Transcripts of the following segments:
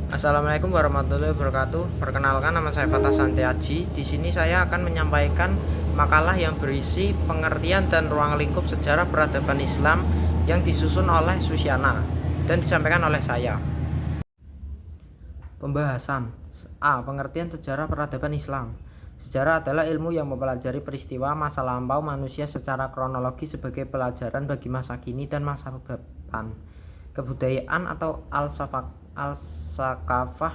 Assalamualaikum warahmatullahi wabarakatuh. Perkenalkan, nama saya Fatah Santiaji. Di sini saya akan menyampaikan makalah yang berisi pengertian dan ruang lingkup sejarah peradaban Islam yang disusun oleh Susyana dan disampaikan oleh saya. Pembahasan A. Pengertian sejarah peradaban Islam. Sejarah adalah ilmu yang mempelajari peristiwa masa lampau manusia secara kronologis sebagai pelajaran bagi masa kini dan masa depan. Kebudayaan atau al-sakafah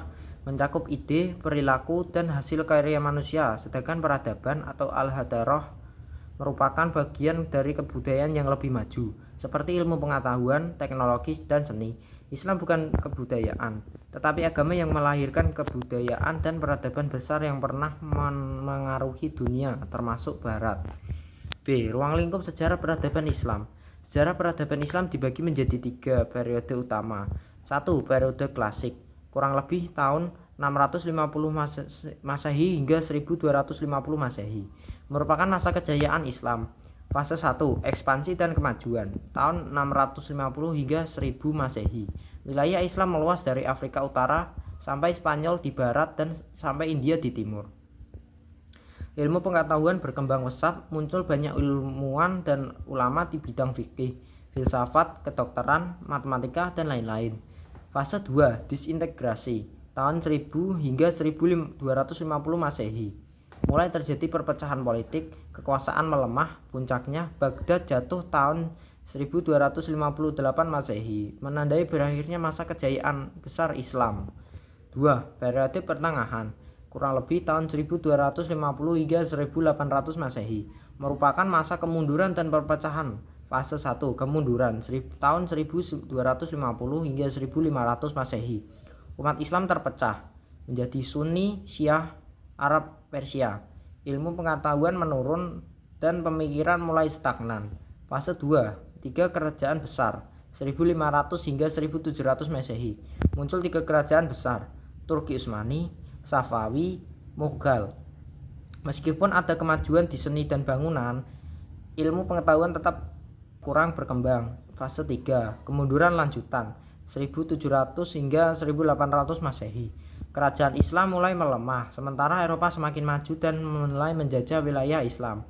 mencakup ide, perilaku, dan hasil karya manusia, sedangkan peradaban atau al-hadarah merupakan bagian dari kebudayaan yang lebih maju, seperti ilmu pengetahuan, teknologi, dan seni. Islam bukan kebudayaan, tetapi agama yang melahirkan kebudayaan dan peradaban besar yang pernah mengaruhi dunia, termasuk Barat. B. Ruang lingkup sejarah peradaban Islam. Sejarah peradaban Islam dibagi menjadi 3 periode utama. 1. Periode klasik, kurang lebih tahun 650 Masehi hingga 1250 Masehi, merupakan masa kejayaan Islam. Fase 1. Ekspansi dan kemajuan, tahun 650 hingga 1000 Masehi. Wilayah Islam meluas dari Afrika Utara sampai Spanyol di barat dan sampai India di timur. Ilmu pengetahuan berkembang pesat, muncul banyak ilmuwan dan ulama di bidang fikih, filsafat, kedokteran, matematika, dan lain-lain. Fase 2. Disintegrasi, tahun 1000 hingga 1250 Masehi. Mulai terjadi perpecahan politik, kekuasaan melemah, puncaknya Baghdad jatuh tahun 1258 Masehi, menandai berakhirnya masa kejayaan besar Islam. 2. Periode pertengahan, kurang lebih tahun 1250 hingga 1800 Masehi, merupakan masa kemunduran dan perpecahan. Fase 1. Kemunduran, tahun 1250 hingga 1500 Masehi. Umat Islam terpecah menjadi Sunni, Syiah, Arab, Persia. Ilmu pengetahuan menurun dan pemikiran mulai stagnan. Fase 2. 3 kerajaan besar, 1500 hingga 1700 Masehi. Muncul 3 kerajaan besar, Turki Utsmani, Safawi, Mughal. Meskipun ada kemajuan di seni dan bangunan, ilmu pengetahuan tetap kurang berkembang. Fase 3. Kemunduran lanjutan, 1700 hingga 1800 Masehi. Kerajaan Islam mulai melemah, sementara Eropa semakin maju dan mulai menjajah wilayah Islam.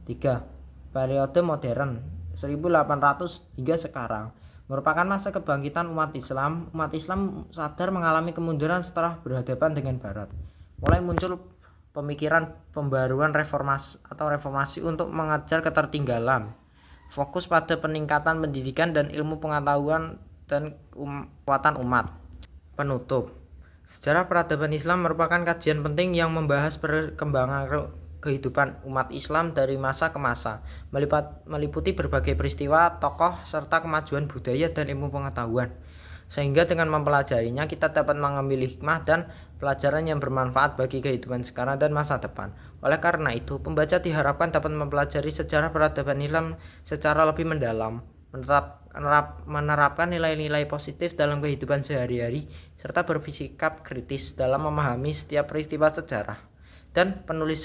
3. Periode modern, 1800 hingga sekarang, merupakan masa kebangkitan umat Islam. Umat Islam sadar mengalami kemunduran setelah berhadapan dengan Barat. Mulai muncul pemikiran pembaruan reformasi untuk mengejar ketertinggalan. Fokus pada peningkatan pendidikan dan ilmu pengetahuan dan kekuatan umat. Penutup. Sejarah peradaban Islam merupakan kajian penting yang membahas perkembangan kehidupan umat Islam dari masa ke masa, meliputi berbagai peristiwa, tokoh, serta kemajuan budaya dan ilmu pengetahuan. Sehingga dengan mempelajarinya kita dapat mengambil hikmah dan pelajaran yang bermanfaat bagi kehidupan sekarang dan masa depan. Oleh karena itu, pembaca diharapkan dapat mempelajari sejarah peradaban Islam secara lebih mendalam, menerapkan nilai-nilai positif dalam kehidupan sehari-hari, serta bersikap kritis dalam memahami setiap peristiwa sejarah. Dan penulis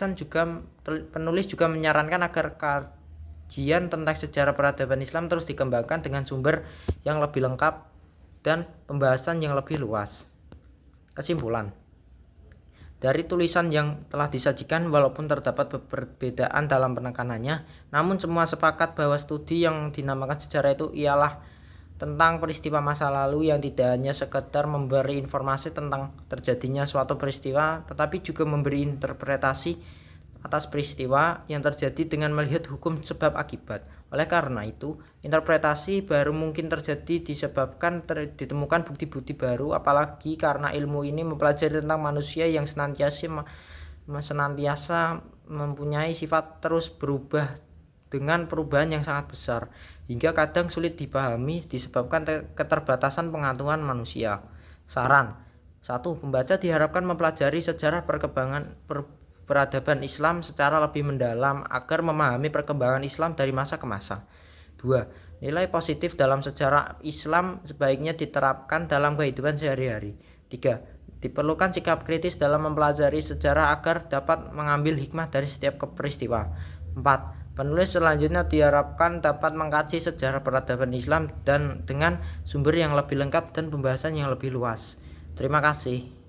juga menyarankan agar kajian tentang sejarah peradaban Islam terus dikembangkan dengan sumber yang lebih lengkap dan pembahasan yang lebih luas. Kesimpulan dari tulisan yang telah disajikan, walaupun terdapat perbedaan dalam penekanannya, namun semua sepakat bahwa studi yang dinamakan sejarah itu ialah tentang peristiwa masa lalu yang tidak hanya sekedar memberi informasi tentang terjadinya suatu peristiwa, tetapi juga memberi interpretasi atas peristiwa yang terjadi dengan melihat hukum sebab akibat. Oleh karena itu, interpretasi baru mungkin terjadi disebabkan ditemukan bukti-bukti baru, apalagi karena ilmu ini mempelajari tentang manusia yang senantiasa mempunyai sifat terus berubah dengan perubahan yang sangat besar, hingga kadang sulit dipahami disebabkan keterbatasan pengetahuan manusia. Saran 1. Pembaca diharapkan mempelajari sejarah perkembangan peradaban Islam secara lebih mendalam agar memahami perkembangan Islam dari masa ke masa. 2. Nilai positif dalam sejarah Islam sebaiknya diterapkan dalam kehidupan sehari-hari. 3. Diperlukan sikap kritis dalam mempelajari sejarah agar dapat mengambil hikmah dari setiap peristiwa. 4. Penulis selanjutnya diharapkan dapat mengkaji sejarah peradaban Islam dan dengan sumber yang lebih lengkap dan pembahasan yang lebih luas. Terima kasih.